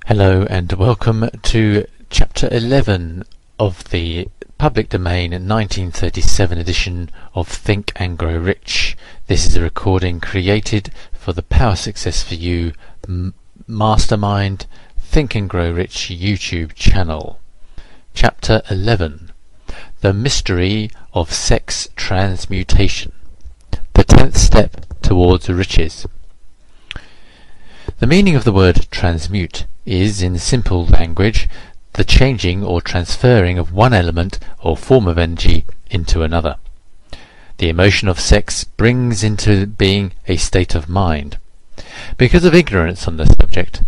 Hello and welcome to Chapter 11 of the public domain 1937 edition of Think and Grow Rich. This is a recording created for the Power Success for You Mastermind Think and Grow Rich YouTube channel. Chapter 11. The Mystery of Sex Transmutation. The 10th step towards riches. The meaning of the word transmute is, in simple language, the changing or transferring of one element or form of energy into another. The emotion of sex brings into being a state of mind. Because of ignorance on the subject,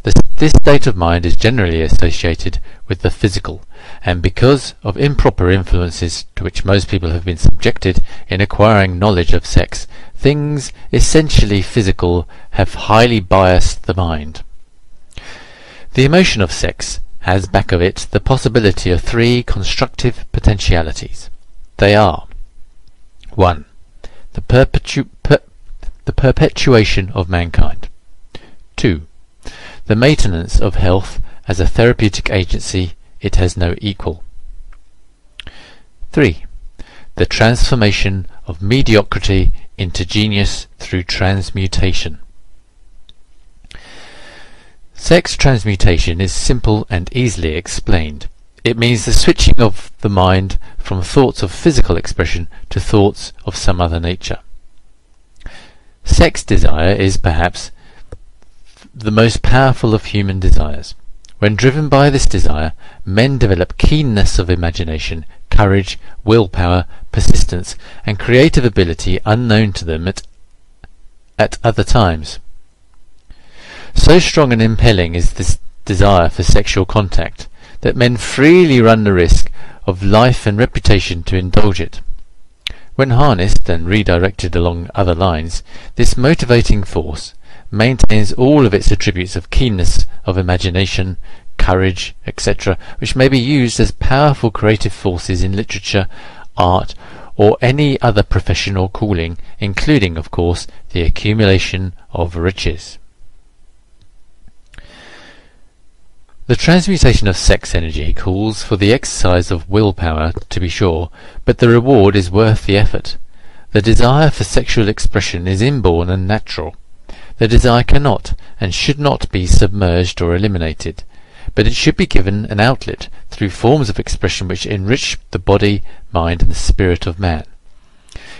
this state of mind is generally associated with the physical, and because of improper influences to which most people have been subjected in acquiring knowledge of sex, things essentially physical have highly biased the mind. The emotion of sex has back of it the possibility of three constructive potentialities. They are: 1. The perpetuation of mankind. 2. The maintenance of health as a therapeutic agency it has no equal. 3. The transformation of mediocrity into genius through transmutation. Sex transmutation is simple and easily explained. It means the switching of the mind from thoughts of physical expression to thoughts of some other nature. Sex desire is perhaps the most powerful of human desires. When driven by this desire, men develop keenness of imagination, courage, willpower, persistence, and creative ability unknown to them at other times. So strong and impelling is this desire for sexual contact that men freely run the risk of life and reputation to indulge it. When harnessed and redirected along other lines, this motivating force maintains all of its attributes of keenness of imagination, courage, etc., which may be used as powerful creative forces in literature, art, or any other profession or calling, including, of course, the accumulation of riches. The transmutation of sex energy calls for the exercise of willpower, to be sure, but the reward is worth the effort. The desire for sexual expression is inborn and natural. The desire cannot and should not be submerged or eliminated, but it should be given an outlet through forms of expression which enrich the body, mind, and the spirit of man.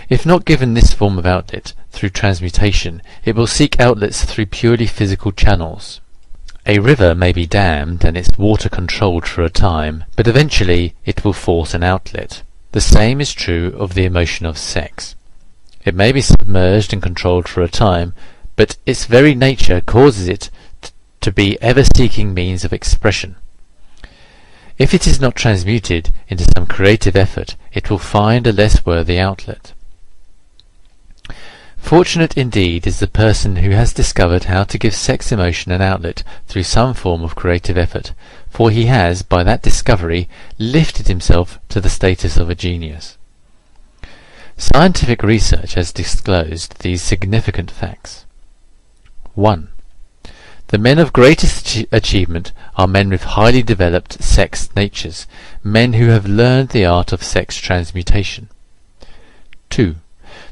If not given this form of outlet through transmutation, it will seek outlets through purely physical channels. A river may be dammed and its water controlled for a time, but eventually it will force an outlet. The same is true of the emotion of sex. It may be submerged and controlled for a time, but its very nature causes it to be ever-seeking means of expression. If it is not transmuted into some creative effort, it will find a less worthy outlet. Fortunate indeed is the person who has discovered how to give sex emotion an outlet through some form of creative effort, for he has, by that discovery, lifted himself to the status of a genius. Scientific research has disclosed these significant facts. 1. The men of greatest achievement are men with highly developed sex natures, men who have learned the art of sex transmutation. 2.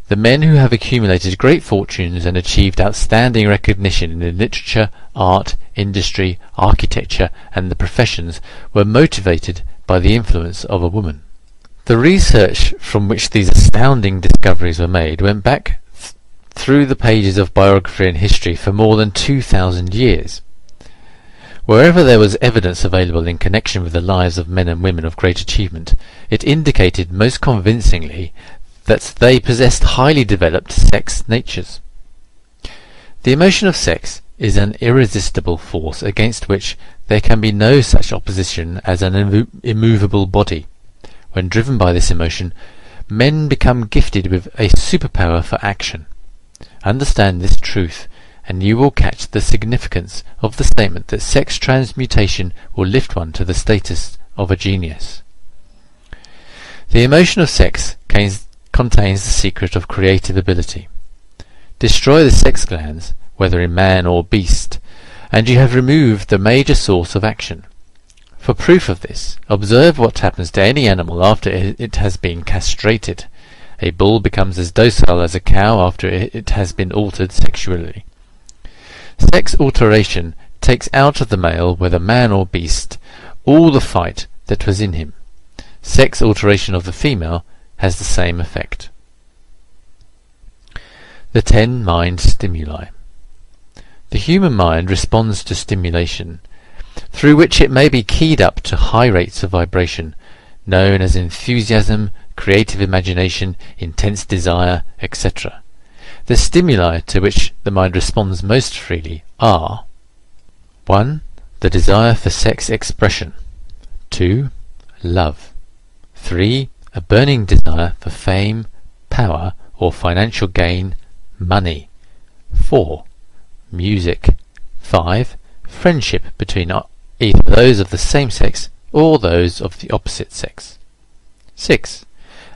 The men who have accumulated great fortunes and achieved outstanding recognition in literature, art, industry, architecture, and the professions were motivated by the influence of a woman. The research from which these astounding discoveries were made went back through the pages of biography and history for more than 2,000 years. Wherever there was evidence available in connection with the lives of men and women of great achievement, it indicated most convincingly that they possessed highly developed sex natures. The emotion of sex is an irresistible force against which there can be no such opposition as an immovable body. When driven by this emotion, men become gifted with a superpower for action. Understand this truth, and you will catch the significance of the statement that sex transmutation will lift one to the status of a genius. The emotion of sex contains the secret of creative ability. Destroy the sex glands, whether in man or beast, and you have removed the major source of action. For proof of this, observe what happens to any animal after it has been castrated. A bull becomes as docile as a cow after it has been altered sexually. Sex alteration takes out of the male, whether man or beast, all the fight that was in him. Sex alteration of the female has the same effect. The 10 Mind Stimuli. The human mind responds to stimulation, through which it may be keyed up to high rates of vibration, known as enthusiasm, creative imagination, intense desire, etc. The stimuli to which the mind responds most freely are 1. The desire for sex expression. 2. Love. 3. A burning desire for fame, power, or financial gain, money. 4. Music. 5. Friendship between either those of the same sex or those of the opposite sex. 6.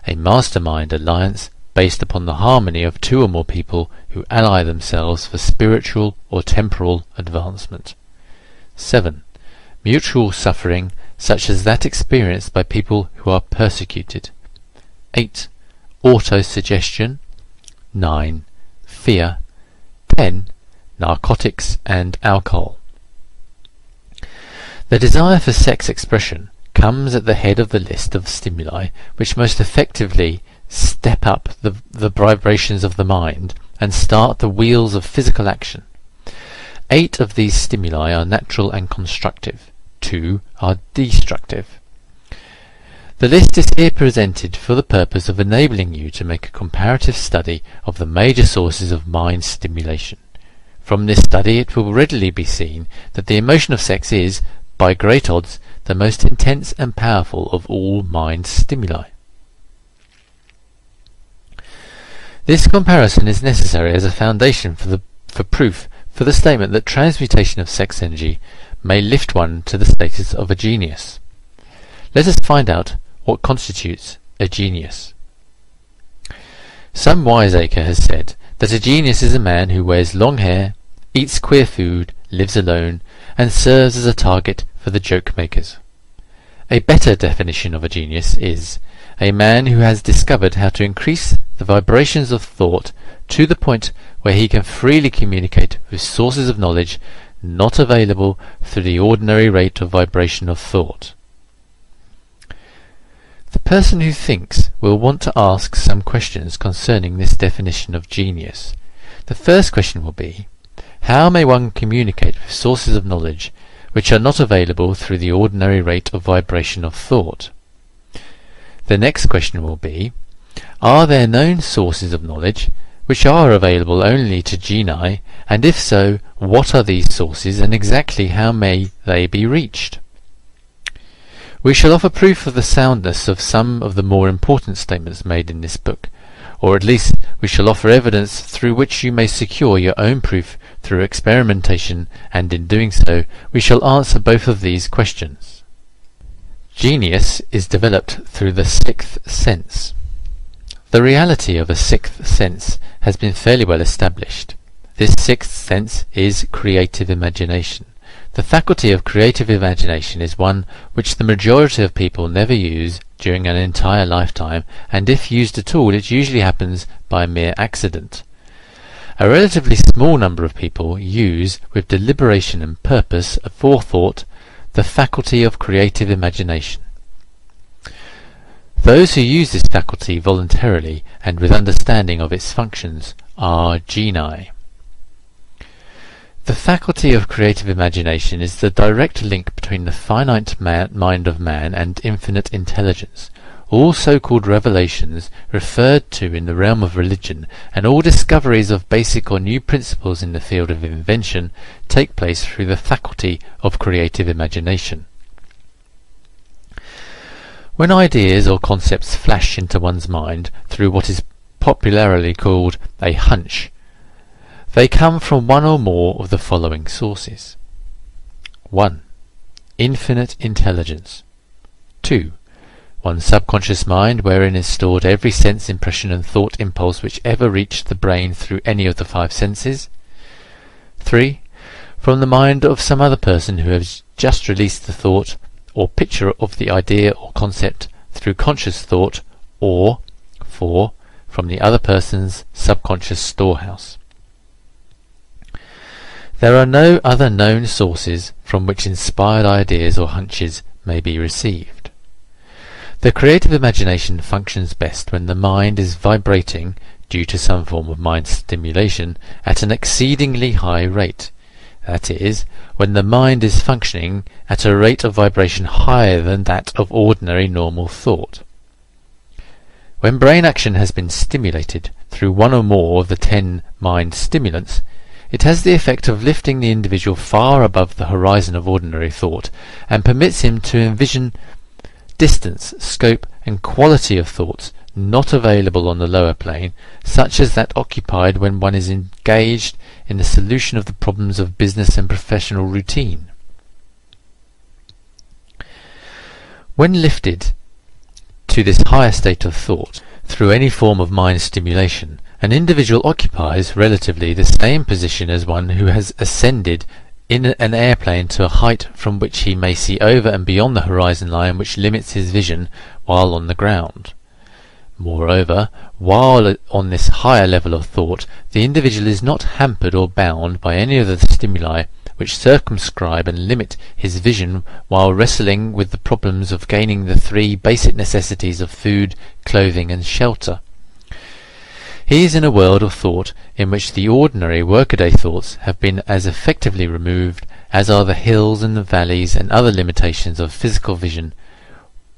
A mastermind alliance based upon the harmony of 2 or more people who ally themselves for spiritual or temporal advancement. 7. Mutual suffering such as that experienced by people who are persecuted. 8. Autosuggestion. 9. Fear. 10. Narcotics and alcohol. The desire for sex expression comes at the head of the list of stimuli which most effectively step up the vibrations of the mind and start the wheels of physical action. 8 of these stimuli are natural and constructive. 2 are destructive. The list is here presented for the purpose of enabling you to make a comparative study of the major sources of mind stimulation. From this study it will readily be seen that the emotion of sex is, by great odds, the most intense and powerful of all mind stimuli. This comparison is necessary as a foundation for proof for the statement that transmutation of sex energy may lift one to the status of a genius. Let us find out what constitutes a genius. Some wiseacre has said that a genius is a man who wears long hair, eats queer food, lives alone, and serves as a target for the joke makers. A better definition of a genius is a man who has discovered how to increase the vibrations of thought to the point where he can freely communicate with sources of knowledge not available through the ordinary rate of vibration of thought. The person who thinks will want to ask some questions concerning this definition of genius. The first question will be, how may one communicate with sources of knowledge which are not available through the ordinary rate of vibration of thought? The next question will be, are there known sources of knowledge which are available only to genii, and if so, what are these sources and exactly how may they be reached? We shall offer proof of the soundness of some of the more important statements made in this book, or at least we shall offer evidence through which you may secure your own proof through experimentation, and in doing so we shall answer both of these questions. Genius is developed through the 6th sense. The reality of a 6th sense has been fairly well established. This 6th sense is creative imagination. The faculty of creative imagination is one which the majority of people never use during an entire lifetime, and if used at all it usually happens by mere accident. A relatively small number of people use, with deliberation and purpose, a forethought, the faculty of creative imagination. Those who use this faculty voluntarily and with understanding of its functions are genii. The faculty of creative imagination is the direct link between the finite mind of man and infinite intelligence. All so-called revelations referred to in the realm of religion and all discoveries of basic or new principles in the field of invention take place through the faculty of creative imagination. When ideas or concepts flash into one's mind through what is popularly called a hunch, they come from one or more of the following sources. 1. Infinite intelligence. 2. One's subconscious mind, wherein is stored every sense, impression and thought impulse which ever reached the brain through any of the 5 senses. 3. from the mind of some other person who has just released the thought or picture of the idea or concept through conscious thought, or 4. From the other person's subconscious storehouse. There are no other known sources from which inspired ideas or hunches may be received. The creative imagination functions best when the mind is vibrating, due to some form of mind stimulation, at an exceedingly high rate. That is, when the mind is functioning at a rate of vibration higher than that of ordinary normal thought. When brain action has been stimulated through one or more of the 10 mind stimulants, it has the effect of lifting the individual far above the horizon of ordinary thought, and permits him to envision distance, scope, and quality of thoughts not available on the lower plane, such as that occupied when one is engaged in the solution of the problems of business and professional routine. When lifted to this higher state of thought through any form of mind stimulation, an individual occupies relatively the same position as one who has ascended in an airplane to a height from which he may see over and beyond the horizon line which limits his vision while on the ground. Moreover, while on this higher level of thought, the individual is not hampered or bound by any of the stimuli which circumscribe and limit his vision while wrestling with the problems of gaining the 3 basic necessities of food, clothing, and shelter. He is in a world of thought in which the ordinary workaday thoughts have been as effectively removed as are the hills and the valleys and other limitations of physical vision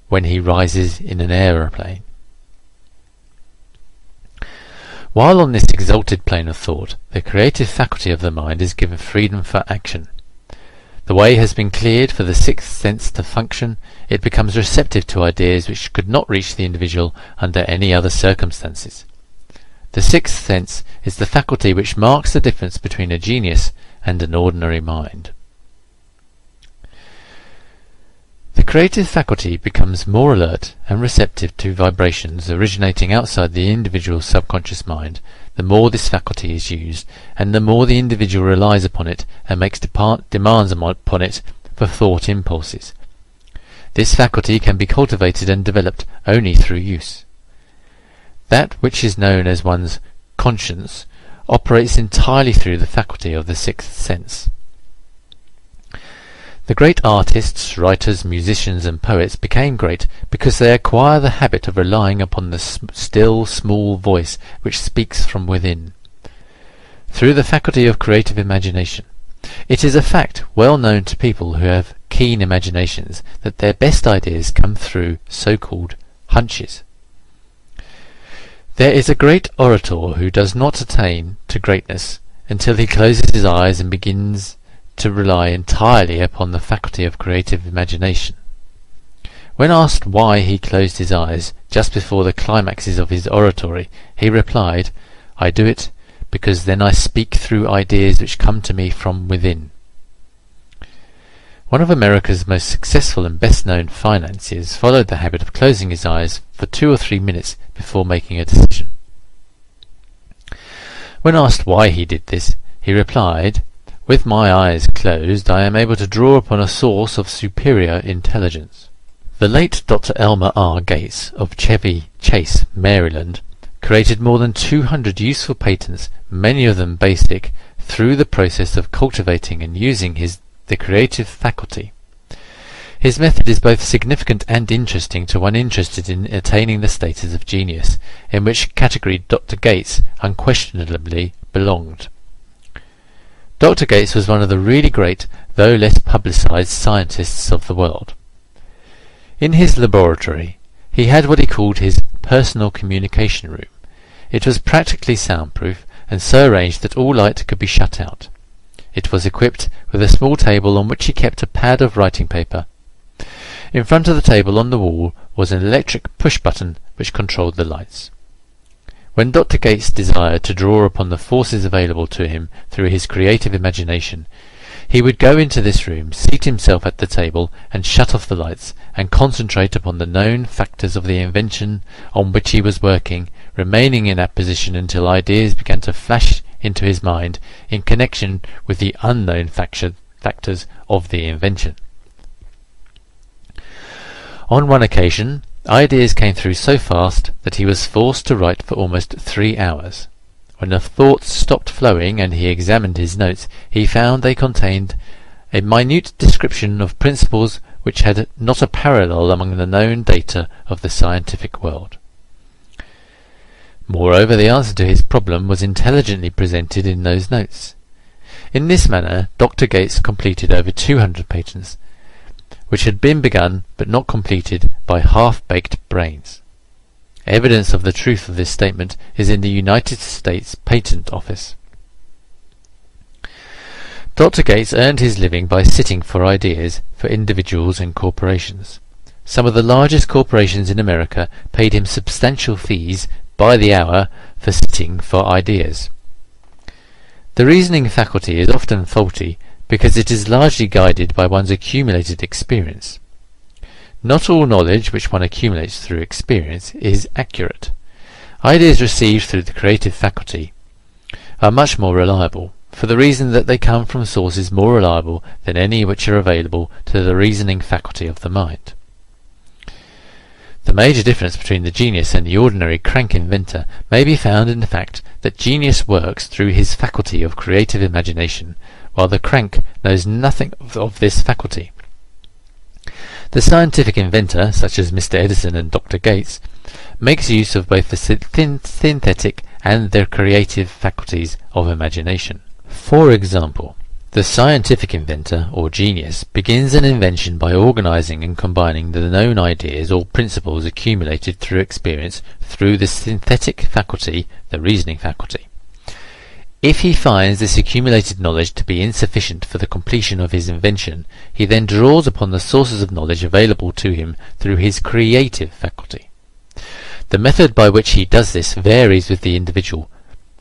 when he rises in an aeroplane. While on this exalted plane of thought, the creative faculty of the mind is given freedom for action. The way has been cleared for the 6th sense to function. It becomes receptive to ideas which could not reach the individual under any other circumstances. The 6th sense is the faculty which marks the difference between a genius and an ordinary mind. The creative faculty becomes more alert and receptive to vibrations originating outside the individual's subconscious mind the more this faculty is used, and the more the individual relies upon it and makes demands upon it for thought impulses. This faculty can be cultivated and developed only through use. That which is known as one's conscience operates entirely through the faculty of the 6th sense. The great artists, writers, musicians, and poets became great because they acquire the habit of relying upon the still, small voice which speaks from within, through the faculty of creative imagination. It is a fact well known to people who have keen imaginations that their best ideas come through so-called hunches. There is a great orator who does not attain to greatness until he closes his eyes and begins to rely entirely upon the faculty of creative imagination. When asked why he closed his eyes just before the climaxes of his oratory, he replied, "I do it because then I speak through ideas which come to me from within." One of America's most successful and best-known financiers followed the habit of closing his eyes for 2 or 3 minutes before making a decision. When asked why he did this, he replied, "With my eyes closed, I am able to draw upon a source of superior intelligence." The late Dr. Elmer R. Gates of Chevy Chase, Maryland, created more than 200 useful patents, many of them basic, through the process of cultivating and using the creative faculty. His method is both significant and interesting to one interested in attaining the status of genius, in which category Dr. Gates unquestionably belonged. Dr. Gates was one of the really great, though less publicized, scientists of the world. In his laboratory, he had what he called his personal communication room. It was practically soundproof, and so arranged that all light could be shut out. It was equipped with a small table on which he kept a pad of writing paper. In front of the table on the wall was an electric push-button which controlled the lights. When Dr. Gates desired to draw upon the forces available to him through his creative imagination, he would go into this room, seat himself at the table, and shut off the lights, and concentrate upon the known factors of the invention on which he was working, remaining in that position until ideas began to flash into his mind in connection with the unknown factors of the invention. On one occasion, ideas came through so fast that he was forced to write for almost 3 hours. When the thoughts stopped flowing and he examined his notes, he found they contained a minute description of principles which had not a parallel among the known data of the scientific world. Moreover, the answer to his problem was intelligently presented in those notes. In this manner, Dr. Gates completed over 200 patents, which had been begun but not completed by half-baked brains. Evidence of the truth of this statement is in the United States Patent Office. Dr. Gates earned his living by sitting for ideas for individuals and corporations. Some of the largest corporations in America paid him substantial fees by the hour for sitting for ideas. The reasoning faculty is often faulty because it is largely guided by one's accumulated experience. Not all knowledge which one accumulates through experience is accurate. Ideas received through the creative faculty are much more reliable, for the reason that they come from sources more reliable than any which are available to the reasoning faculty of the mind. The major difference between the genius and the ordinary crank inventor may be found in the fact that genius works through his faculty of creative imagination, while the crank knows nothing of this faculty. The scientific inventor, such as Mr. Edison and Dr. Gates, makes use of both the synthetic and their creative faculties of imagination. For example, the scientific inventor, or genius, begins an invention by organizing and combining the known ideas or principles accumulated through experience through the synthetic faculty, the reasoning faculty. If he finds this accumulated knowledge to be insufficient for the completion of his invention, he then draws upon the sources of knowledge available to him through his creative faculty. The method by which he does this varies with the individual,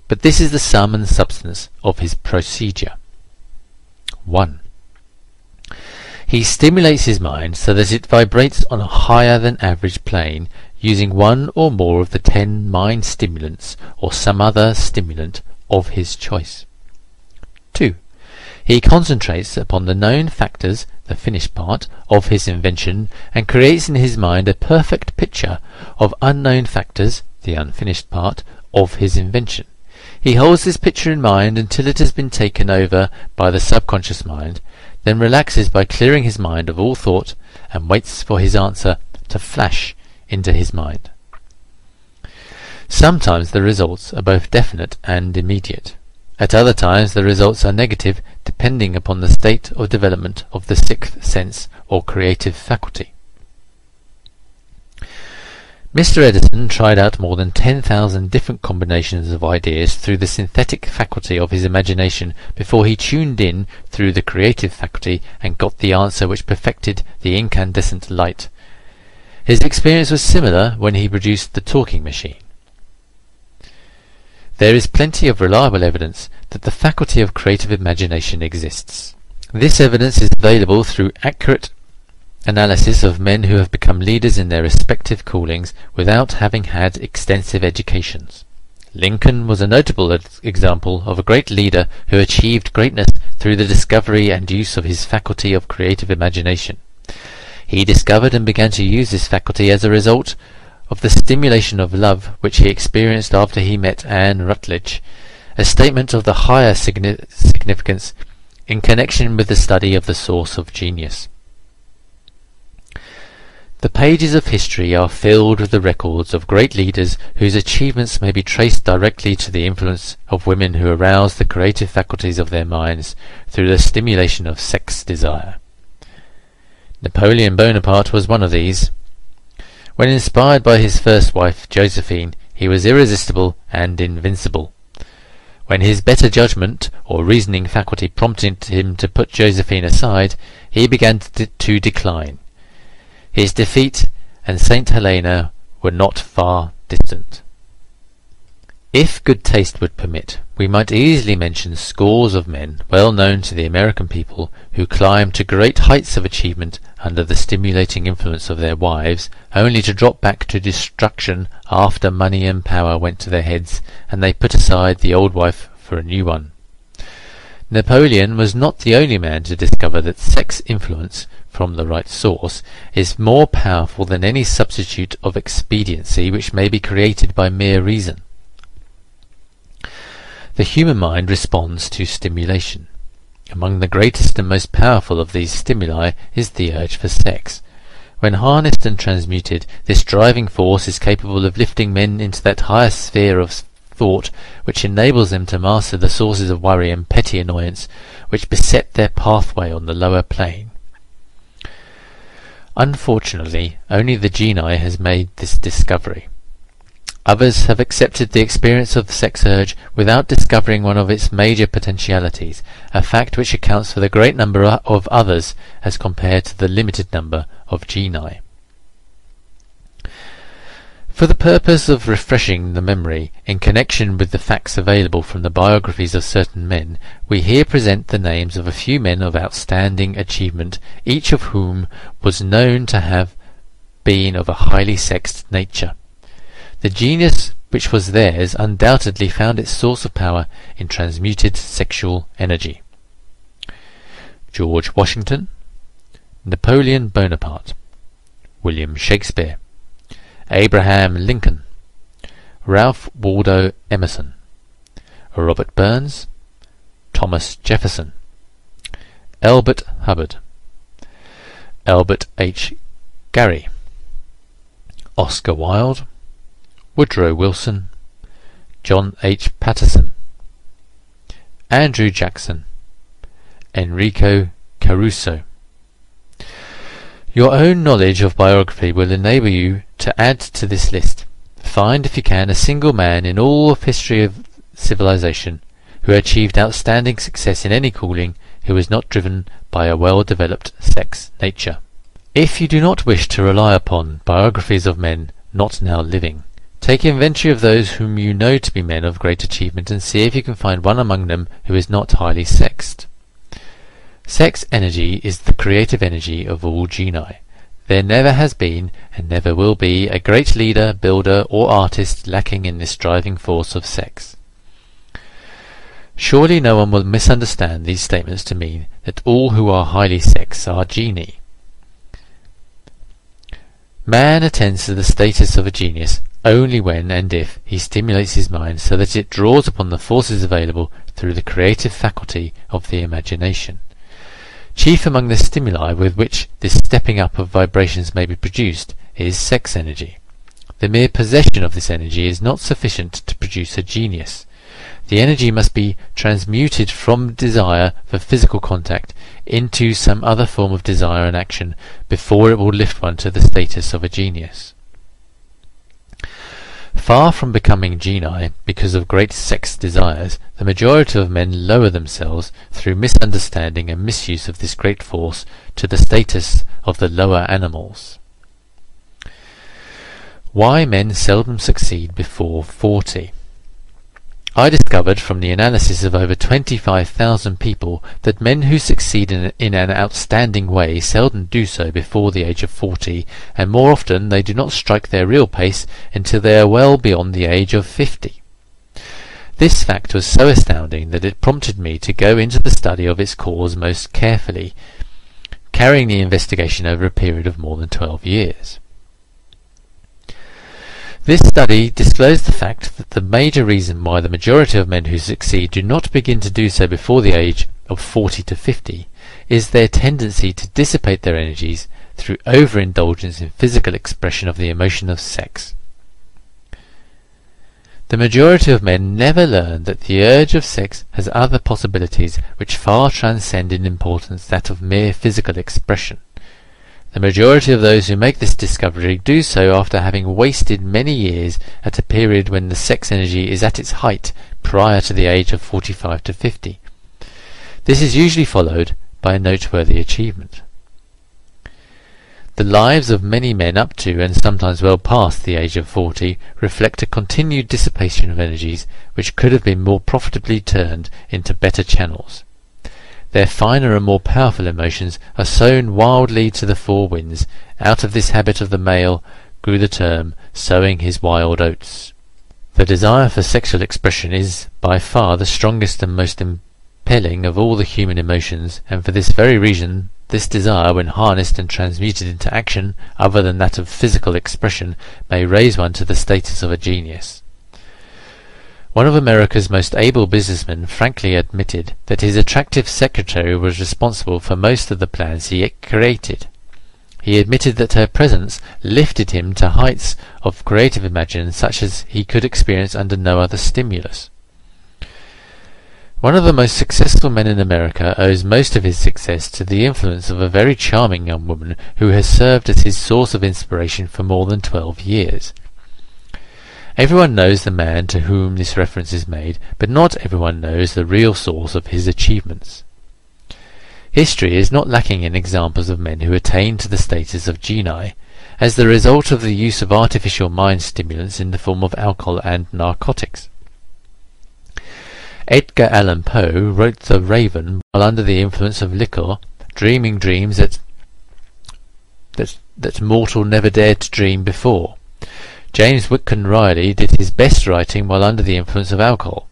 but this is the sum and substance of his procedure. 1. He stimulates his mind so that it vibrates on a higher than average plane using one or more of the 10 mind stimulants or some other stimulant of his choice. 2. He concentrates upon the known factors, the finished part, of his invention and creates in his mind a perfect picture of unknown factors, the unfinished part, of his invention. He holds this picture in mind until it has been taken over by the subconscious mind, then relaxes by clearing his mind of all thought and waits for his answer to flash into his mind. Sometimes the results are both definite and immediate. At other times the results are negative, depending upon the state of development of the sixth sense or creative faculty. Mr. Edison tried out more than 10,000 different combinations of ideas through the synthetic faculty of his imagination before he tuned in through the creative faculty and got the answer which perfected the incandescent light. His experience was similar when he produced the talking machine. There is plenty of reliable evidence that the faculty of creative imagination exists. This evidence is available through accurate analysis of men who have become leaders in their respective callings without having had extensive educations. Lincoln was a notable example of a great leader who achieved greatness through the discovery and use of his faculty of creative imagination. He discovered and began to use this faculty as a result of the stimulation of love which he experienced after he met Anne Rutledge, a statement of the higher significance in connection with the study of the source of genius. The pages of history are filled with the records of great leaders whose achievements may be traced directly to the influence of women who aroused the creative faculties of their minds through the stimulation of sex desire. Napoleon Bonaparte was one of these. When inspired by his first wife, Josephine, he was irresistible and invincible. When his better judgment or reasoning faculty prompted him to put Josephine aside, he began to decline. His defeat and St. Helena were not far distant. If good taste would permit, we might easily mention scores of men well known to the American people who climbed to great heights of achievement under the stimulating influence of their wives, only to drop back to destruction after money and power went to their heads, and they put aside the old wife for a new one. Napoleon was not the only man to discover that sex influence, from the right source, is more powerful than any substitute of expediency which may be created by mere reason. The human mind responds to stimulation. Among the greatest and most powerful of these stimuli is the urge for sex. When harnessed and transmuted, this driving force is capable of lifting men into that higher sphere of thought which enables them to master the sources of worry and petty annoyance which beset their pathway on the lower plane. Unfortunately, only the geni has made this discovery. Others have accepted the experience of the sex urge without discovering one of its major potentialities, a fact which accounts for the great number of others as compared to the limited number of geni. For the purpose of refreshing the memory in connection with the facts available from the biographies of certain men, we here present the names of a few men of outstanding achievement, each of whom was known to have been of a highly sexed nature. The genius which was theirs undoubtedly found its source of power in transmuted sexual energy. George Washington, Napoleon Bonaparte, William Shakespeare, Abraham Lincoln, Ralph Waldo Emerson, Robert Burns, Thomas Jefferson, Elbert Hubbard, Albert H. Gary, Oscar Wilde, Woodrow Wilson, John H. Patterson, Andrew Jackson, Enrico Caruso. Your own knowledge of biography will enable you to add to this list. Find, if you can, a single man in all of history of civilization who achieved outstanding success in any calling who was not driven by a well-developed sex nature. If you do not wish to rely upon biographies of men not now living, take inventory of those whom you know to be men of great achievement and see if you can find one among them who is not highly sexed. Sex energy is the creative energy of all geni. There never has been, and never will be, a great leader, builder, or artist lacking in this driving force of sex. Surely no one will misunderstand these statements to mean that all who are highly sexed are geni. Man attains to the status of a genius only when and if he stimulates his mind so that it draws upon the forces available through the creative faculty of the imagination. Chief among the stimuli with which this stepping up of vibrations may be produced is sex energy. The mere possession of this energy is not sufficient to produce a genius. The energy must be transmuted from desire for physical contact into some other form of desire and action before it will lift one to the status of a genius. Far from becoming geni because of great sex desires, the majority of men lower themselves through misunderstanding and misuse of this great force to the status of the lower animals. Why men seldom succeed before 40. I discovered from the analysis of over 25,000 people that men who succeed in an outstanding way seldom do so before the age of 40, and more often they do not strike their real pace until they are well beyond the age of 50. This fact was so astounding that it prompted me to go into the study of its cause most carefully, carrying the investigation over a period of more than 12 years. This study disclosed the fact that the major reason why the majority of men who succeed do not begin to do so before the age of 40 to 50 is their tendency to dissipate their energies through overindulgence in physical expression of the emotion of sex. The majority of men never learn that the urge of sex has other possibilities which far transcend in importance that of mere physical expression. The majority of those who make this discovery do so after having wasted many years at a period when the sex energy is at its height prior to the age of 45 to 50. This is usually followed by a noteworthy achievement. The lives of many men up to and sometimes well past the age of 40 reflect a continued dissipation of energies which could have been more profitably turned into better channels. Their finer and more powerful emotions are sown wildly to the four winds. Out of this habit of the male grew the term sowing his wild oats. The desire for sexual expression is by far the strongest and most impelling of all the human emotions, and for this very reason this desire, when harnessed and transmuted into action other than that of physical expression, may raise one to the status of a genius. One of America's most able businessmen frankly admitted that his attractive secretary was responsible for most of the plans he created. He admitted that her presence lifted him to heights of creative imagination such as he could experience under no other stimulus. One of the most successful men in America owes most of his success to the influence of a very charming young woman who has served as his source of inspiration for more than 12 years. Everyone knows the man to whom this reference is made, but not everyone knows the real source of his achievements. History is not lacking in examples of men who attained to the status of genii, as the result of the use of artificial mind stimulants in the form of alcohol and narcotics. Edgar Allan Poe wrote The Raven while under the influence of liquor, dreaming dreams that mortal never dared to dream before. James Whitcomb Riley did his best writing while under the influence of alcohol.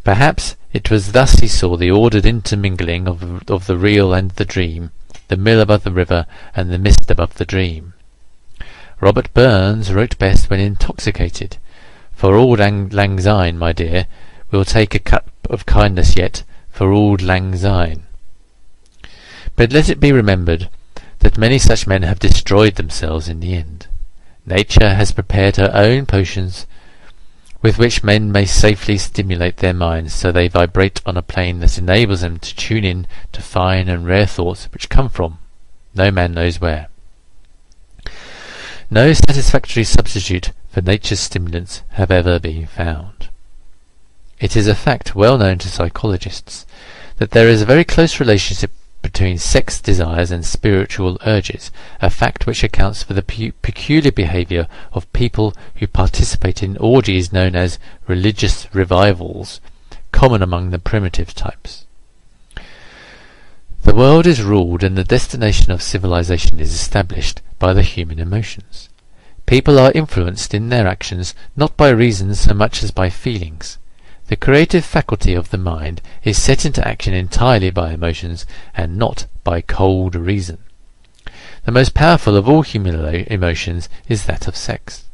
Perhaps it was thus he saw the ordered intermingling of the real and the dream, the mill above the river and the mist above the dream. Robert Burns wrote best when intoxicated. For auld lang syne, my dear, we'll take a cup of kindness yet, for auld lang syne. But let it be remembered that many such men have destroyed themselves in the end. Nature has prepared her own potions with which men may safely stimulate their minds so they vibrate on a plane that enables them to tune in to fine and rare thoughts which come from no man knows where. No satisfactory substitute for nature's stimulants have ever been found. It is a fact well known to psychologists that there is a very close relationship between sex desires and spiritual urges, a fact which accounts for the peculiar behavior of people who participate in orgies known as religious revivals, common among the primitive types. The world is ruled and the destination of civilization is established by the human emotions. People are influenced in their actions not by reasons so much as by feelings. The creative faculty of the mind is set into action entirely by emotions and not by cold reason. The most powerful of all human emotions is that of sex.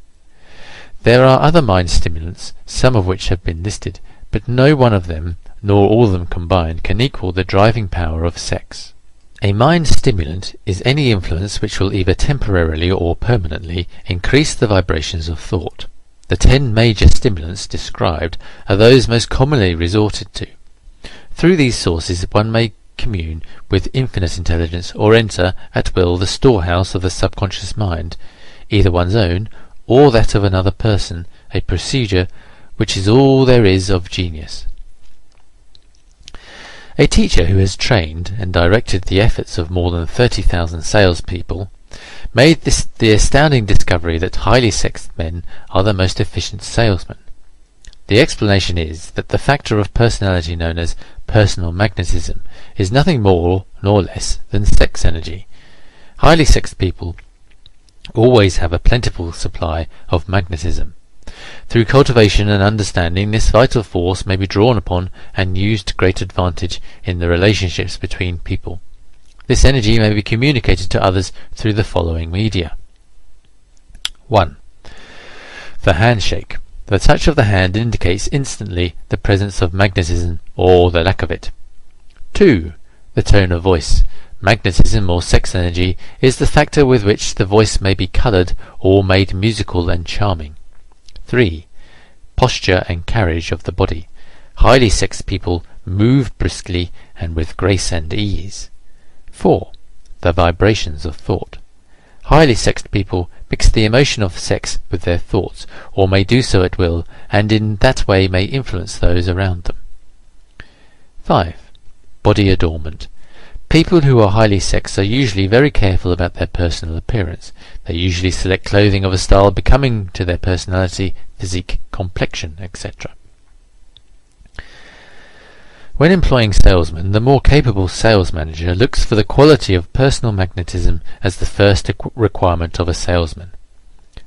There are other mind stimulants, some of which have been listed, but no one of them, nor all of them combined, can equal the driving power of sex. A mind stimulant is any influence which will either temporarily or permanently increase the vibrations of thought. The 10 major stimulants described are those most commonly resorted to. Through these sources one may commune with infinite intelligence or enter at will the storehouse of the subconscious mind, either one's own or that of another person, a procedure which is all there is of genius. A teacher who has trained and directed the efforts of more than 30,000 salespeople made the astounding discovery that highly sexed men are the most efficient salesmen. The explanation is that the factor of personality known as personal magnetism is nothing more nor less than sex energy. Highly sexed people always have a plentiful supply of magnetism. Through cultivation and understanding, this vital force may be drawn upon and used to great advantage in the relationships between people. This energy may be communicated to others through the following media. 1. The handshake. The touch of the hand indicates instantly the presence of magnetism or the lack of it. 2. The tone of voice. Magnetism or sex energy is the factor with which the voice may be coloured or made musical and charming. 3. Posture and carriage of the body. Highly sexed people move briskly and with grace and ease. 4. The vibrations of thought. Highly sexed people mix the emotion of sex with their thoughts, or may do so at will, and in that way may influence those around them. 5. Body adornment. People who are highly sexed are usually very careful about their personal appearance. They usually select clothing of a style becoming to their personality, physique, complexion, etc. When employing salesmen, the more capable sales manager looks for the quality of personal magnetism as the first requirement of a salesman.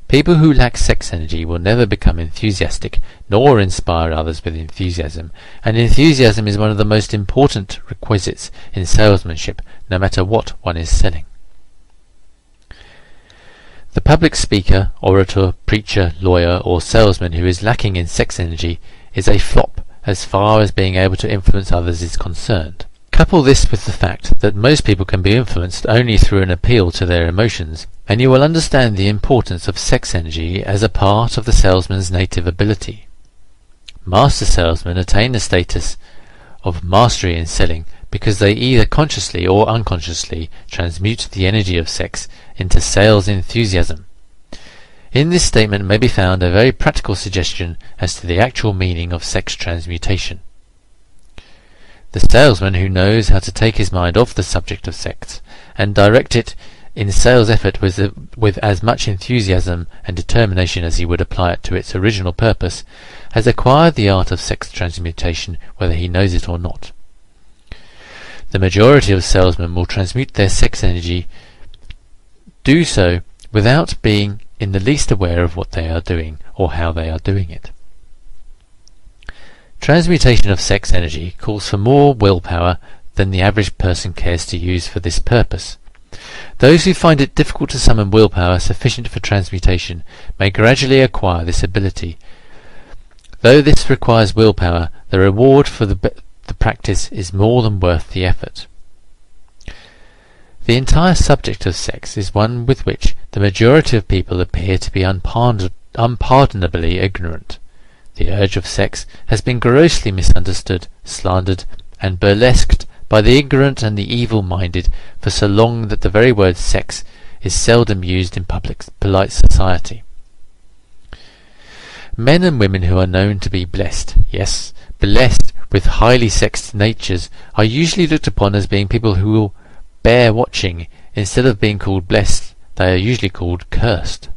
People who lack sex energy will never become enthusiastic, nor inspire others with enthusiasm, and enthusiasm is one of the most important requisites in salesmanship, no matter what one is selling. The public speaker, orator, preacher, lawyer, or salesman who is lacking in sex energy is a flop as far as being able to influence others is concerned. Couple this with the fact that most people can be influenced only through an appeal to their emotions, and you will understand the importance of sex energy as a part of the salesman's native ability. Master salesmen attain the status of mastery in selling because they either consciously or unconsciously transmute the energy of sex into sales enthusiasm. In this statement may be found a very practical suggestion as to the actual meaning of sex transmutation. The salesman who knows how to take his mind off the subject of sex and direct it in sales effort with as much enthusiasm and determination as he would apply it to its original purpose has acquired the art of sex transmutation, whether he knows it or not. The majority of salesmen will transmute their sex energy, do so without being in the least aware of what they are doing or how they are doing it. Transmutation of sex energy calls for more willpower than the average person cares to use for this purpose. Those who find it difficult to summon willpower sufficient for transmutation may gradually acquire this ability. Though this requires willpower, the reward for the practice is more than worth the effort. The entire subject of sex is one with which the majority of people appear to be unpardonably ignorant. The urge of sex has been grossly misunderstood, slandered, and burlesqued by the ignorant and the evil-minded for so long that the very word sex is seldom used in polite society. Men and women who are known to be blessed, yes, blessed with highly sexed natures, are usually looked upon as being people who will bear watching. Instead of being called blessed, they are usually called cursed.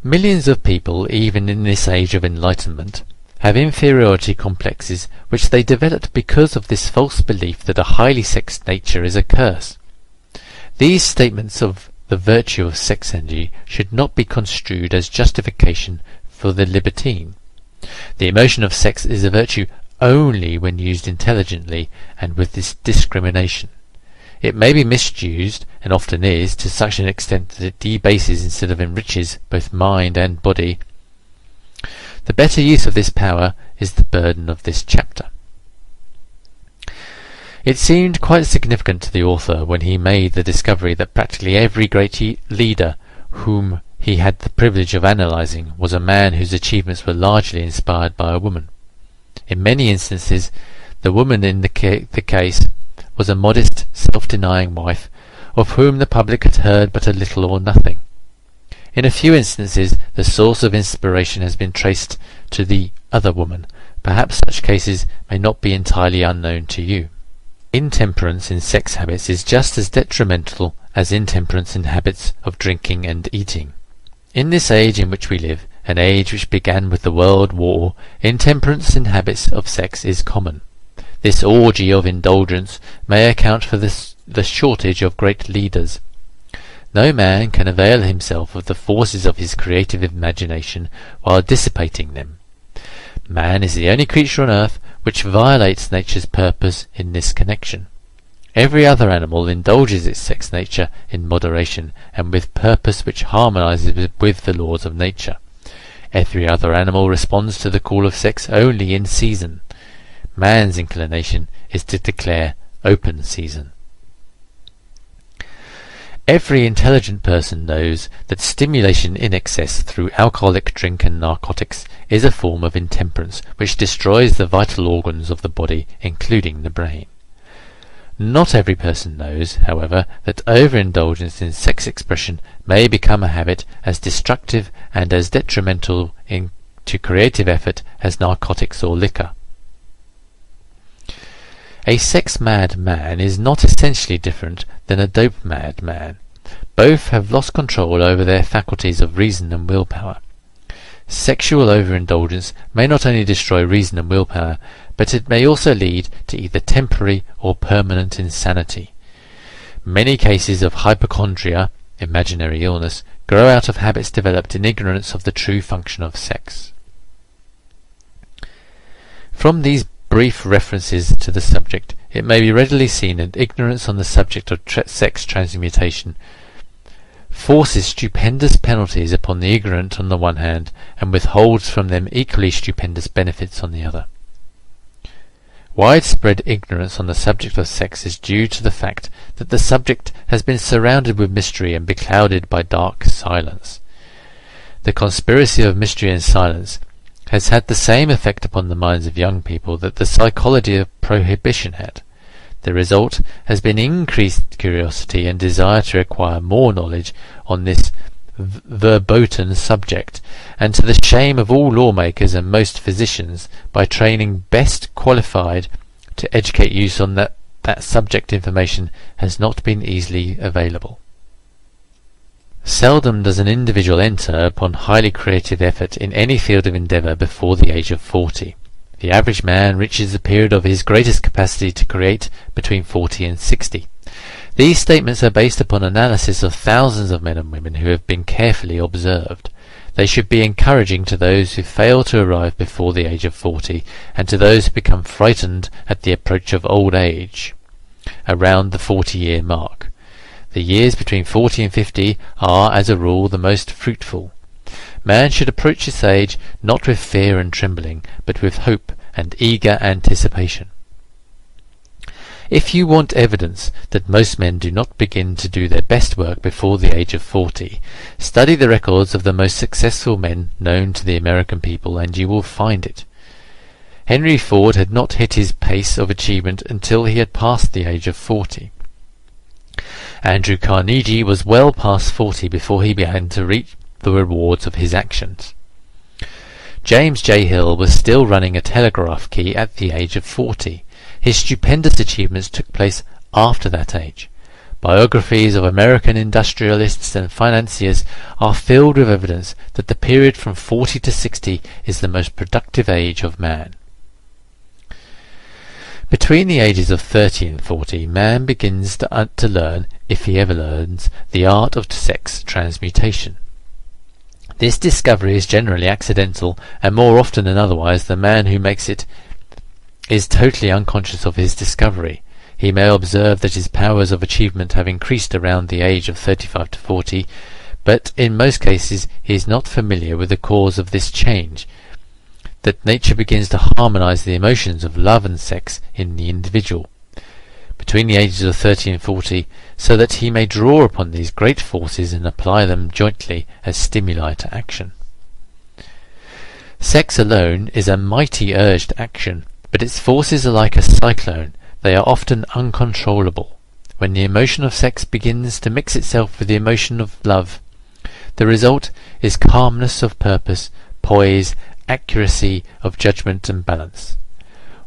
Millions of people, even in this age of enlightenment, have inferiority complexes which they developed because of this false belief that a highly sexed nature is a curse. These statements of the virtue of sex energy should not be construed as justification for the libertine. The emotion of sex is a virtue only when used intelligently and with this discrimination. It may be misused, and often is, to such an extent that it debases instead of enriches both mind and body. The better use of this power is the burden of this chapter. It seemed quite significant to the author when he made the discovery that practically every great leader whom he had the privilege of analyzing was a man whose achievements were largely inspired by a woman. In many instances, the woman in the case was a modest, self-denying wife, of whom the public had heard but a little or nothing. In a few instances, the source of inspiration has been traced to the other woman. Perhaps such cases may not be entirely unknown to you. Intemperance in sex habits is just as detrimental as intemperance in habits of drinking and eating. In this age in which we live, an age which began with the World War, intemperance in habits of sex is common. This orgy of indulgence may account for the shortage of great leaders. No man can avail himself of the forces of his creative imagination while dissipating them. Man is the only creature on earth which violates nature's purpose in this connection. Every other animal indulges its sex nature in moderation and with purpose which harmonizes with the laws of nature. Every other animal responds to the call of sex only in season. Man's inclination is to declare open season. Every intelligent person knows that stimulation in excess through alcoholic drink and narcotics is a form of intemperance which destroys the vital organs of the body, including the brain. Not every person knows, however, that overindulgence in sex expression may become a habit as destructive and as detrimental to creative effort as narcotics or liquor. A sex-mad man is not essentially different than a dope-mad man. Both have lost control over their faculties of reason and willpower. Sexual overindulgence may not only destroy reason and willpower, but it may also lead to either temporary or permanent insanity. Many cases of hypochondria, imaginary illness, grow out of habits developed in ignorance of the true function of sex. From these brief references to the subject, it may be readily seen that ignorance on the subject of sex transmutation forces stupendous penalties upon the ignorant on the one hand, and withholds from them equally stupendous benefits on the other. Widespread ignorance on the subject of sex is due to the fact that the subject has been surrounded with mystery and beclouded by dark silence. The conspiracy of mystery and silence has had the same effect upon the minds of young people that the psychology of prohibition had. The result has been increased curiosity and desire to acquire more knowledge on this verboten subject, and to the shame of all lawmakers and most physicians, by training best qualified to educate use on that subject, information has not been easily available. Seldom does an individual enter upon highly creative effort in any field of endeavour before the age of 40. The average man reaches the period of his greatest capacity to create between 40 and 60. These statements are based upon analysis of thousands of men and women who have been carefully observed. They should be encouraging to those who fail to arrive before the age of 40, and to those who become frightened at the approach of old age, around the 40-year mark. The years between 40 and 50 are, as a rule, the most fruitful. Man should approach this age not with fear and trembling, but with hope and eager anticipation. If you want evidence that most men do not begin to do their best work before the age of 40, study the records of the most successful men known to the American people, and you will find it. Henry Ford had not hit his pace of achievement until he had passed the age of 40. Andrew Carnegie was well past 40 before he began to reap the rewards of his actions. James J. Hill was still running a telegraph key at the age of 40. His stupendous achievements took place after that age. Biographies of American industrialists and financiers are filled with evidence that the period from 40 to 60 is the most productive age of man. Between the ages of 30 and 40, man begins to learn, if he ever learns, the art of sex transmutation. This discovery is generally accidental, and more often than otherwise the man who makes it is totally unconscious of his discovery. He may observe that his powers of achievement have increased around the age of 35 to 40, but in most cases he is not familiar with the cause of this change, that nature begins to harmonize the emotions of love and sex in the individual between the ages of 30 and 40, so that he may draw upon these great forces and apply them jointly as stimuli to action. Sex alone is a mighty urge to action, but its forces are like a cyclone. They are often uncontrollable. When the emotion of sex begins to mix itself with the emotion of love, the result is calmness of purpose, poise, accuracy of judgment and balance.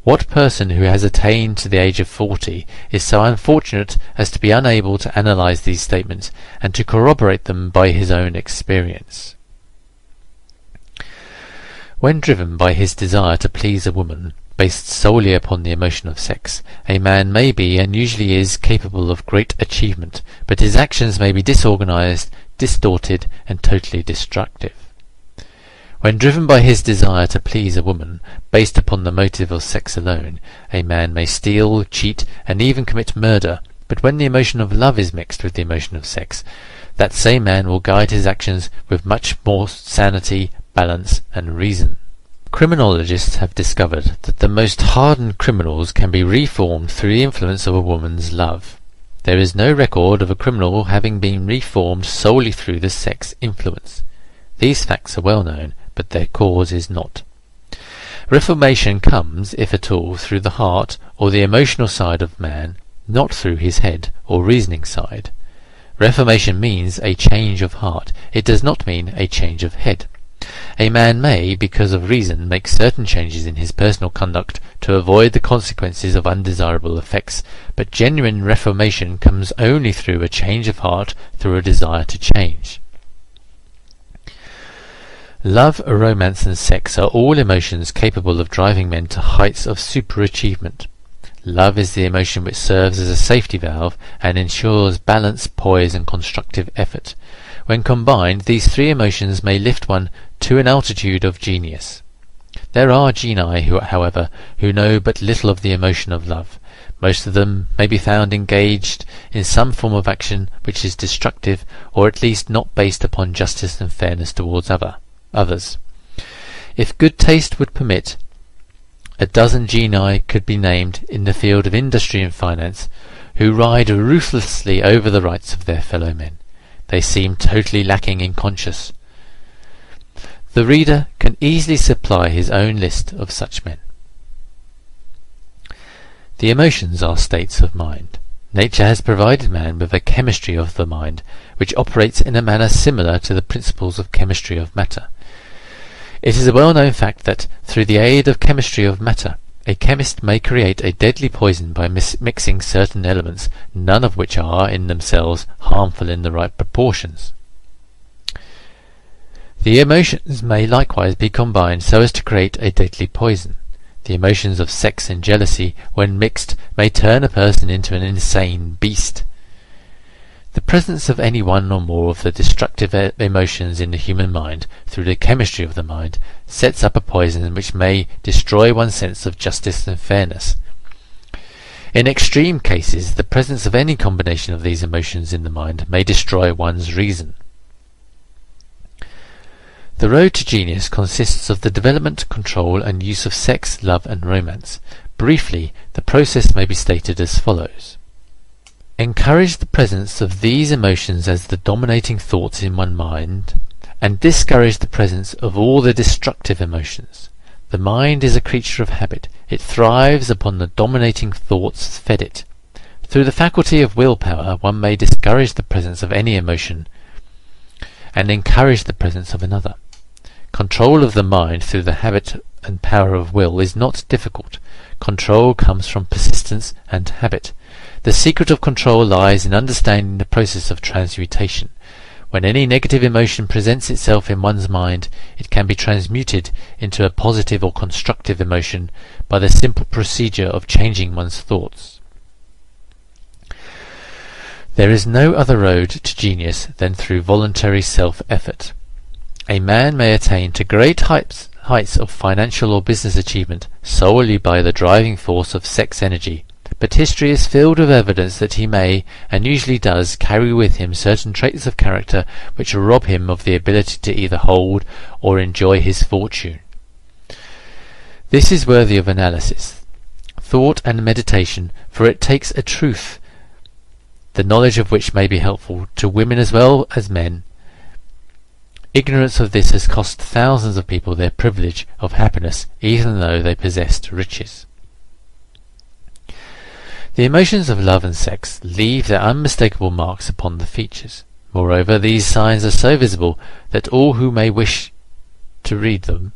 What person who has attained to the age of 40 is so unfortunate as to be unable to analyze these statements and to corroborate them by his own experience? When driven by his desire to please a woman, based solely upon the emotion of sex, a man may be, and usually is, capable of great achievement, but his actions may be disorganized, distorted, and totally destructive. When driven by his desire to please a woman, based upon the motive of sex alone, a man may steal, cheat, and even commit murder, but when the emotion of love is mixed with the emotion of sex, that same man will guide his actions with much more sanity, balance, and reason. Criminologists have discovered that the most hardened criminals can be reformed through the influence of a woman's love. There is no record of a criminal having been reformed solely through the sex influence. These facts are well known, but their cause is not. Reformation comes, if at all, through the heart or the emotional side of man, not through his head or reasoning side. Reformation means a change of heart. It does not mean a change of head. A man may, because of reason, make certain changes in his personal conduct to avoid the consequences of undesirable effects, but genuine reformation comes only through a change of heart, through a desire to change. Love, romance, and sex are all emotions capable of driving men to heights of superachievement. Love is the emotion which serves as a safety valve and ensures balance, poise, and constructive effort. When combined, these three emotions may lift one to an altitude of genius. There are genii, however, who know but little of the emotion of love. Most of them may be found engaged in some form of action which is destructive, or at least not based upon justice and fairness towards others. If good taste would permit, a dozen genii could be named in the field of industry and finance, who ride ruthlessly over the rights of their fellow men. They seem totally lacking in conscience. The reader can easily supply his own list of such men. The emotions are states of mind. Nature has provided man with a chemistry of the mind, which operates in a manner similar to the principles of chemistry of matter. It is a well-known fact that, through the aid of chemistry of matter, a chemist may create a deadly poison by mixing certain elements, none of which are, in themselves, harmful in the right proportions. The emotions may likewise be combined so as to create a deadly poison. The emotions of sex and jealousy, when mixed, may turn a person into an insane beast. The presence of any one or more of the destructive emotions in the human mind, through the chemistry of the mind, sets up a poison which may destroy one's sense of justice and fairness. In extreme cases, the presence of any combination of these emotions in the mind may destroy one's reason. The road to genius consists of the development, control, and use of sex, love, and romance. Briefly, the process may be stated as follows. Encourage the presence of these emotions as the dominating thoughts in one mind, and discourage the presence of all the destructive emotions. The mind is a creature of habit. It thrives upon the dominating thoughts fed it. Through the faculty of willpower, one may discourage the presence of any emotion and encourage the presence of another. Control of the mind through the habit and power of will is not difficult. Control comes from persistence and habit. The secret of control lies in understanding the process of transmutation. When any negative emotion presents itself in one's mind, it can be transmuted into a positive or constructive emotion by the simple procedure of changing one's thoughts. There is no other road to genius than through voluntary self-effort. A man may attain to great heights of financial or business achievement solely by the driving force of sex energy, but history is filled with evidence that he may, and usually does, carry with him certain traits of character which rob him of the ability to either hold or enjoy his fortune. This is worthy of analysis, thought, and meditation, for it takes a truth, the knowledge of which may be helpful to women as well as men. Ignorance of this has cost thousands of people their privilege of happiness, even though they possessed riches. The emotions of love and sex leave their unmistakable marks upon the features. Moreover, these signs are so visible that all who may wish to read them.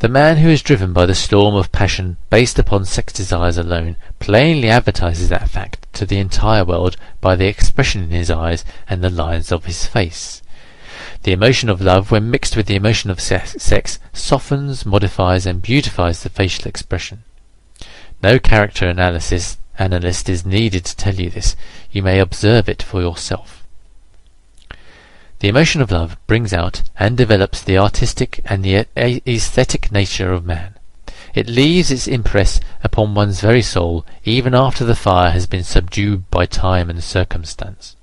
The man who is driven by the storm of passion based upon sex desires alone plainly advertises that fact to the entire world by the expression in his eyes and the lines of his face. The emotion of love, when mixed with the emotion of sex, softens, modifies, and beautifies the facial expression. No character analyst is needed to tell you this. You may observe it for yourself. The emotion of love brings out and develops the artistic and the aesthetic nature of man. It leaves its impress upon one's very soul even after the fire has been subdued by time and circumstance.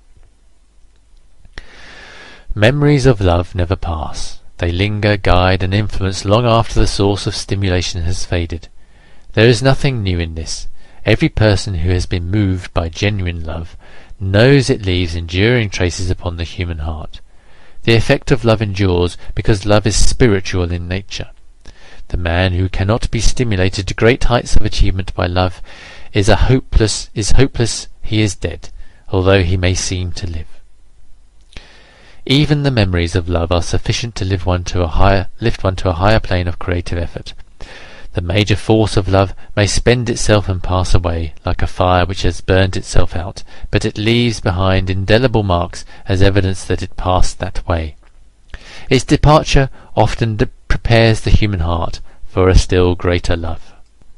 Memories of love never pass. They linger, guide, and influence long after the source of stimulation has faded. There is nothing new in this. Every person who has been moved by genuine love knows it leaves enduring traces upon the human heart. The effect of love endures because love is spiritual in nature. The man who cannot be stimulated to great heights of achievement by love is hopeless, he is dead, although he may seem to live. Even the memories of love are sufficient to lift one to a higher plane of creative effort. The major force of love may spend itself and pass away, like a fire which has burned itself out, but it leaves behind indelible marks as evidence that it passed that way. Its departure often prepares the human heart for a still greater love.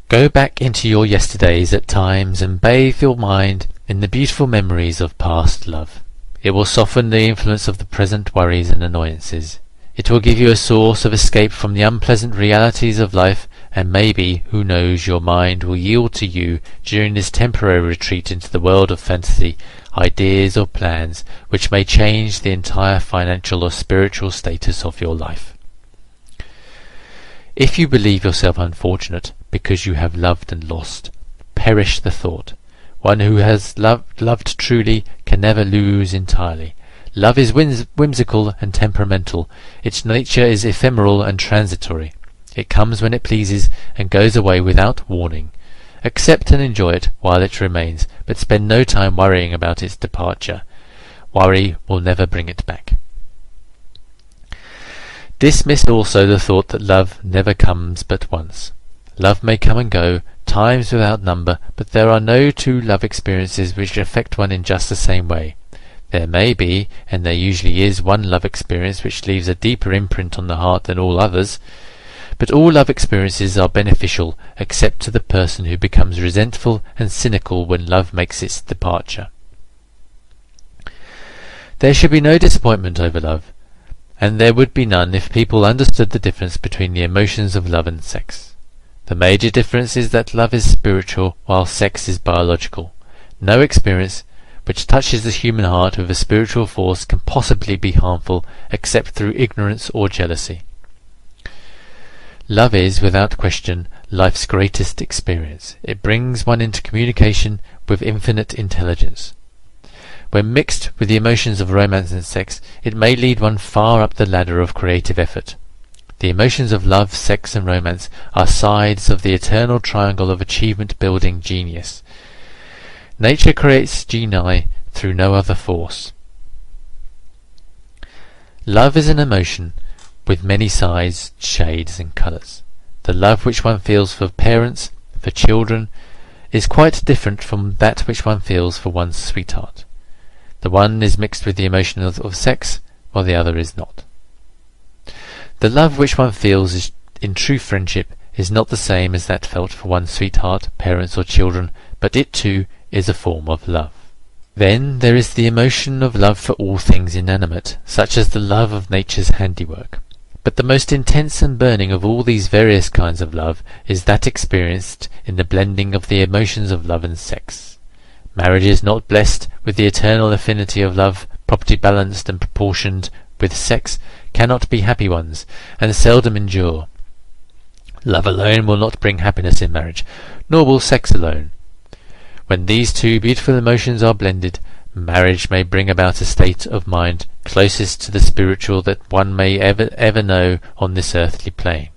Go back into your yesterdays at times and bathe your mind in the beautiful memories of past love. It will soften the influence of the present worries and annoyances. It will give you a source of escape from the unpleasant realities of life, and maybe, who knows, your mind will yield to you during this temporary retreat into the world of fantasy ideas or plans which may change the entire financial or spiritual status of your life. If you believe yourself unfortunate because you have loved and lost, perish the thought. One who has loved truly can never lose entirely. Love is whimsical and temperamental. Its nature is ephemeral and transitory. It comes when it pleases and goes away without warning. Accept and enjoy it while it remains, but spend no time worrying about its departure. Worry will never bring it back. Dismiss also the thought that love never comes but once. Love may come and go, times without number, but there are no two love experiences which affect one in just the same way. There may be, and there usually is, one love experience which leaves a deeper imprint on the heart than all others, but all love experiences are beneficial except to the person who becomes resentful and cynical when love makes its departure. There should be no disappointment over love, and there would be none if people understood the difference between the emotions of love and sex. The major difference is that love is spiritual while sex is biological. No experience which touches the human heart with a spiritual force can possibly be harmful except through ignorance or jealousy. Love is, without question, life's greatest experience. It brings one into communication with infinite intelligence. When mixed with the emotions of romance and sex, it may lead one far up the ladder of creative effort. The emotions of love, sex, and romance are sides of the eternal triangle of achievement-building genius. Nature creates genii through no other force. Love is an emotion with many sides, shades, and colours. The love which one feels for parents, for children, is quite different from that which one feels for one's sweetheart. The one is mixed with the emotion of sex, while the other is not. The love which one feels in true friendship is not the same as that felt for one's sweetheart, parents, or children, but it too is a form of love. Then there is the emotion of love for all things inanimate, such as the love of nature's handiwork. But the most intense and burning of all these various kinds of love is that experienced in the blending of the emotions of love and sex. Marriages not blessed with the eternal affinity of love, properly balanced and proportioned with sex, cannot be happy ones, and seldom endure. Love alone will not bring happiness in marriage, nor will sex alone. When these two beautiful emotions are blended, marriage may bring about a state of mind closest to the spiritual that one may ever know on this earthly plane.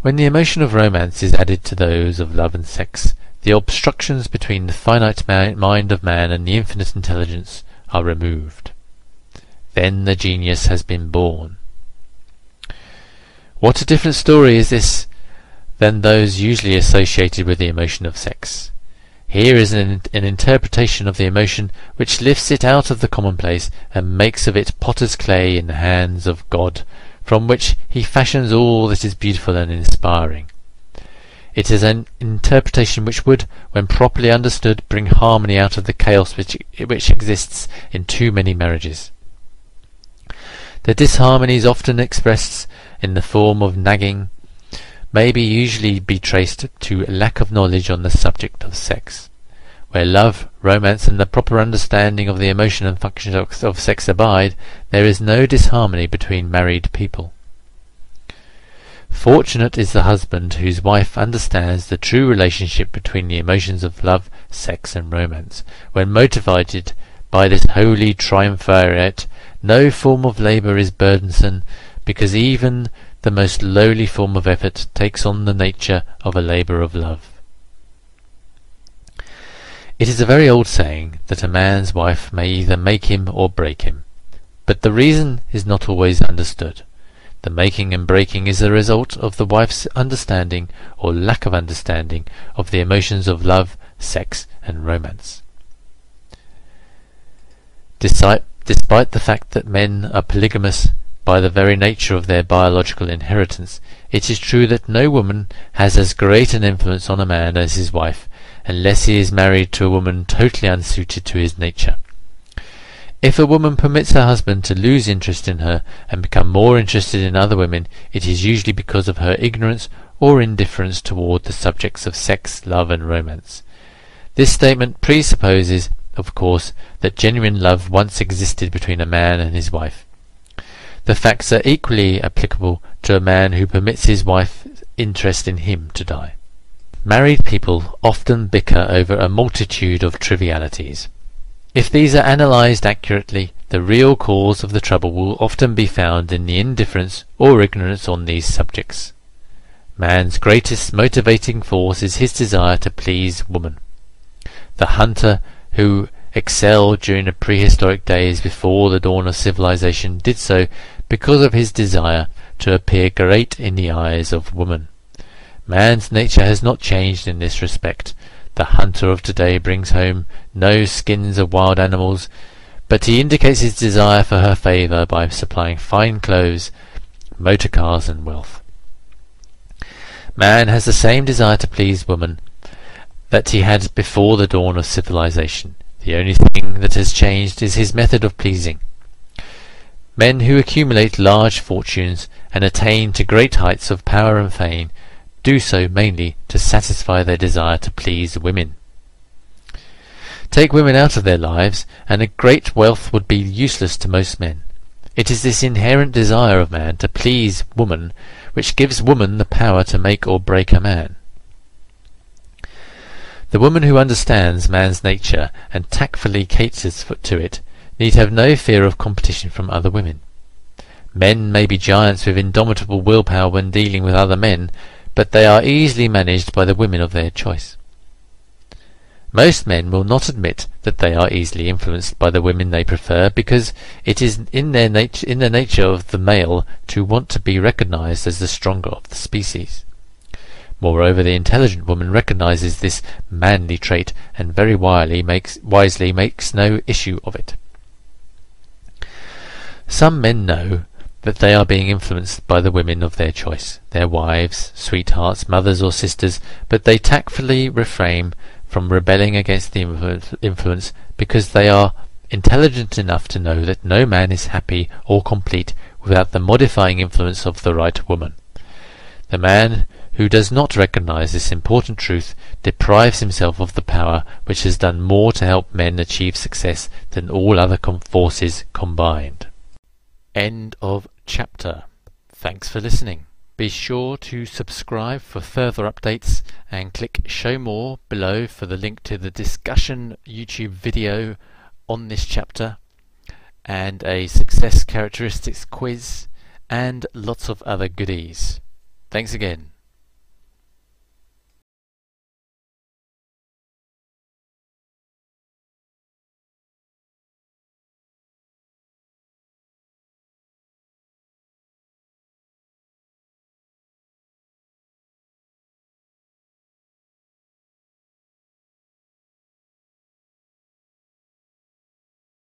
When the emotion of romance is added to those of love and sex, the obstructions between the finite mind of man and the infinite intelligence are removed. Then the genius has been born. What a different story is this than those usually associated with the emotion of sex. Here is an interpretation of the emotion which lifts it out of the commonplace and makes of it potter's clay in the hands of God, from which he fashions all that is beautiful and inspiring. It is an interpretation which would, when properly understood, bring harmony out of the chaos which exists in too many marriages. The disharmonies often expressed in the form of nagging may usually be traced to lack of knowledge on the subject of sex. Where love, romance, and the proper understanding of the emotion and function of sex abide, there is no disharmony between married people. Fortunate is the husband whose wife understands the true relationship between the emotions of love, sex, and romance. When motivated by this holy triumvirate, no form of labour is burdensome, because even the most lowly form of effort takes on the nature of a labour of love. It is a very old saying that a man's wife may either make him or break him, but the reason is not always understood. The making and breaking is the result of the wife's understanding or lack of understanding of the emotions of love, sex, and romance. Despite the fact that men are polygamous, by the very nature of their biological inheritance, it is true that no woman has as great an influence on a man as his wife, unless he is married to a woman totally unsuited to his nature. If a woman permits her husband to lose interest in her and become more interested in other women, it is usually because of her ignorance or indifference toward the subjects of sex, love, and romance. This statement presupposes, of course, that genuine love once existed between a man and his wife. The facts are equally applicable to a man who permits his wife's interest in him to die. Married people often bicker over a multitude of trivialities. If these are analysed accurately, the real cause of the trouble will often be found in the indifference or ignorance on these subjects. Man's greatest motivating force is his desire to please woman. The hunter who excelled during the prehistoric days before the dawn of civilization did so because of his desire to appear great in the eyes of woman. Man's nature has not changed in this respect. The hunter of today brings home no skins of wild animals, but he indicates his desire for her favour by supplying fine clothes, motor cars, and wealth. Man has the same desire to please woman that he had before the dawn of civilization. The only thing that has changed is his method of pleasing. Men who accumulate large fortunes and attain to great heights of power and fame do so mainly to satisfy their desire to please women. Take women out of their lives, and a great wealth would be useless to most men. It is this inherent desire of man to please woman which gives woman the power to make or break a man. The woman who understands man's nature and tactfully caters to it need have no fear of competition from other women. Men may be giants with indomitable willpower when dealing with other men, but they are easily managed by the women of their choice. Most men will not admit that they are easily influenced by the women they prefer, because it is in the nature of the male to want to be recognized as the stronger of the species. Moreover, the intelligent woman recognizes this manly trait and very wisely makes no issue of it. Some men know that they are being influenced by the women of their choice, their wives, sweethearts, mothers, or sisters, but they tactfully refrain from rebelling against the influence because they are intelligent enough to know that no man is happy or complete without the modifying influence of the right woman. The man who does not recognize this important truth deprives himself of the power which has done more to help men achieve success than all other forces combined. End of chapter. Thanks for listening. Be sure to subscribe for further updates and click show more below for the link to the discussion YouTube video on this chapter and a success characteristics quiz and lots of other goodies. Thanks again.